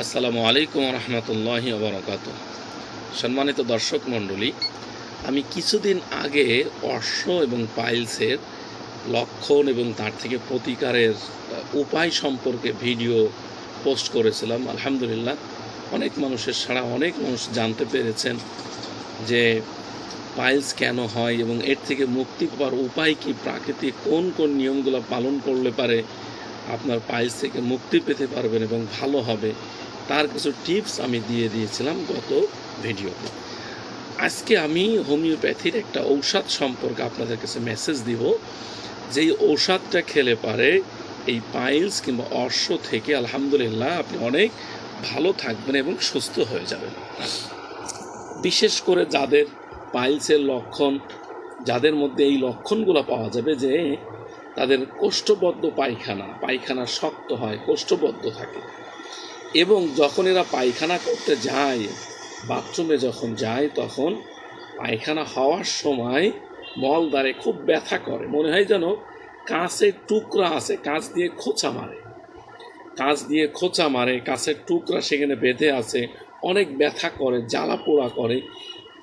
আসসালামু আলাইকুম রহমতুল্লাহি ওয়া বারাকাতুহু। সম্মানিত দর্শক মণ্ডলী, আমি কিছুদিন আগে অর্শ এবং পাইলসের লক্ষণ এবং তার থেকে প্রতিকারের উপায় সম্পর্কে ভিডিও পোস্ট করেছিলাম। আলহামদুলিল্লাহ, অনেক মানুষের সাড়া, অনেক মানুষ জানতে পেরেছেন যে পাইলস কেন হয় এবং এর থেকে মুক্তি পাওয়ার উপায় কি, প্রাকৃতিক কোন কোন নিয়মগুলো পালন করলে পারে আপনার পাইলস থেকে মুক্তি পেতে পারবেন এবং ভালো হবে, তার কিছু টিপস আমি দিয়ে দিয়েছিলাম গত ভিডিওতে। আজকে আমি হোমিওপ্যাথির একটা ঔষধ সম্পর্কে আপনাদের কাছে মেসেজ দিব, যেই ঔষধটা খেলে পারে এই পাইলস কিংবা অর্শ থেকে আলহামদুলিল্লাহ আপনি অনেক ভালো থাকবেন এবং সুস্থ হয়ে যাবেন। বিশেষ করে যাদের পাইলসের লক্ষণ, যাদের মধ্যে এই লক্ষণগুলো পাওয়া যাবে যে তাদের কোষ্ঠবদ্ধ পায়খানা শক্ত হয়, কোষ্ঠবদ্ধ থাকে, এবং যখন এরা পায়খানা করতে যায়, বাথরুমে যখন যায়, তখন পায়খানা হওয়ার সময় মলদ্বারে খুব ব্যথা করে, মনে হয় যেন কাঁচের টুকরা আছে, কাঁচ দিয়ে খোঁচা মারে, কাঁচের টুকরা সেখানে বেঁধে আছে, অনেক ব্যথা করে, জ্বালা পোড়া করে।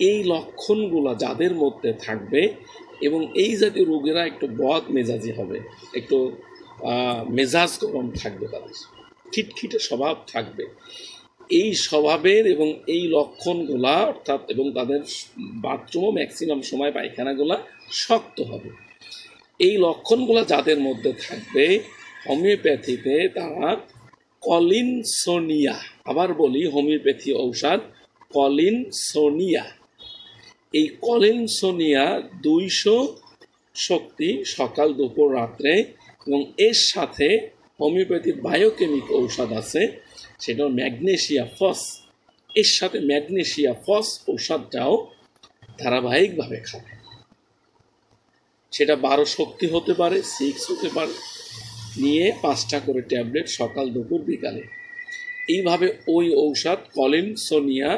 এই লক্ষণগুলো যাদের মধ্যে থাকবে এবং এই জাতীয় রোগীরা একটু বদ মেজাজি হবে, একটু মেজাজ গরম থাকবে, তাদের খিটখিটে স্বভাব থাকবে, এই স্বভাবের এবং এই লক্ষণগুলা অর্থাৎ, এবং তাদের বাথরুমও ম্যাক্সিমাম সময় পায়খানাগুলা শক্ত হবে। এই লক্ষণগুলা যাদের মধ্যে থাকবে, হোমিওপ্যাথিতে তারা কলিনসোনিয়া, আবার বলি হোমিওপ্যাথি ঔষধ কলিনসোনিয়া, এই কলিনসোনিয়া 200 শক্তি সকাল দুপুর রাত্রে, এবং এর সাথে হোমিওপ্যাথি বায়োকেমিক ঔষধ আছে, সেটা ম্যাগনেসিয়া ফস, এর সাথে ম্যাগনেসিয়া ফস ঔষধটাও ধারাবাহিকভাবে খাবে। সেটা 12 শক্তি হতে পারে, 6 হতে পারে, নিয়ে 5টা করে ট্যাবলেট সকাল দুপুর বিকালে। এইভাবে ওই ঔষধ কলিনসোনিয়া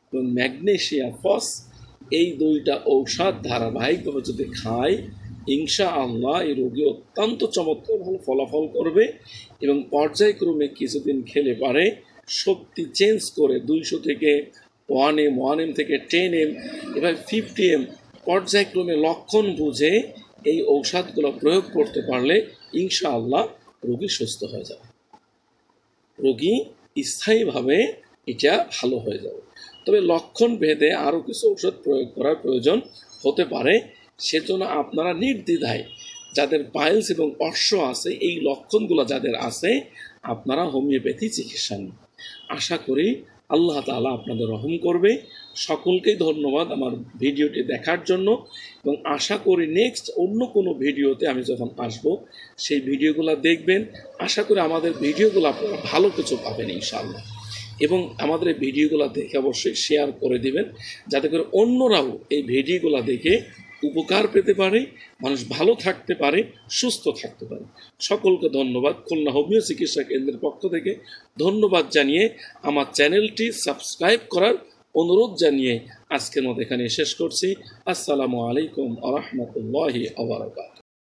এবং ম্যাগনেসিয়া ফস, এই 2টা ঔষধ ধারাবাহিকভাবে যদি খায়, ইনশাআল্লাহ এই রোগী অত্যন্ত চমৎকার ভালো ফলাফল করবে, এবং পর্যায়ক্রমে কিছুদিন খেলে পারে শক্তি চেঞ্জ করে 200 থেকে 1M, 1M থেকে 10M, এভাবে 50M পর্যায়ক্রমে লক্ষণ বুঝে এই ঔষধগুলো প্রয়োগ করতে পারলে ইনশাআল্লাহ রোগী সুস্থ হয়ে যাবে, রোগী স্থায়ীভাবে এটা ভালো হয়ে যাবে। তবে লক্ষণ ভেদে আরও কিছু ঔষধ প্রয়োগ করার প্রয়োজন হতে পারে, সেজন্য আপনারা নির্দ্বিধায় যাদের পাইলস এবং অর্শ আছে, এই লক্ষণগুলো যাদের আছে, আপনারা হোমিওপ্যাথি চিকিৎসা নিন। আশা করি আল্লাহ তাআলা আপনাদের রহম করবে। সকলকেই ধন্যবাদ আমার ভিডিওটি দেখার জন্য, এবং আশা করি নেক্সট অন্য কোনো ভিডিওতে আমি যখন আসব, সেই ভিডিওগুলো দেখবেন। আশা করি আমাদের ভিডিওগুলো আপনারা ভালো কিছু পাবেন ইনশাআল্লাহ, এবং আমাদের এই ভিডিওগুলো দেখে অবশ্যই শেয়ার করে দিবেন, যাতে করে অন্যরাও এই ভিডিওগুলো দেখে উপকার পেতে পারে, মানুষ ভালো থাকতে পারে, সুস্থ থাকতে পারে। সকলকে ধন্যবাদ। খুলনা হোমিও চিকিৎসা কেন্দ্রের পক্ষ থেকে ধন্যবাদ জানিয়ে আমার চ্যানেলটি সাবস্ক্রাইব করার অনুরোধ জানিয়ে আজকের মতো এখানে শেষ করছি। আসসালামু আলাইকুম ওয়া রাহমাতুল্লাহি ওয়া বারাকাতুহু।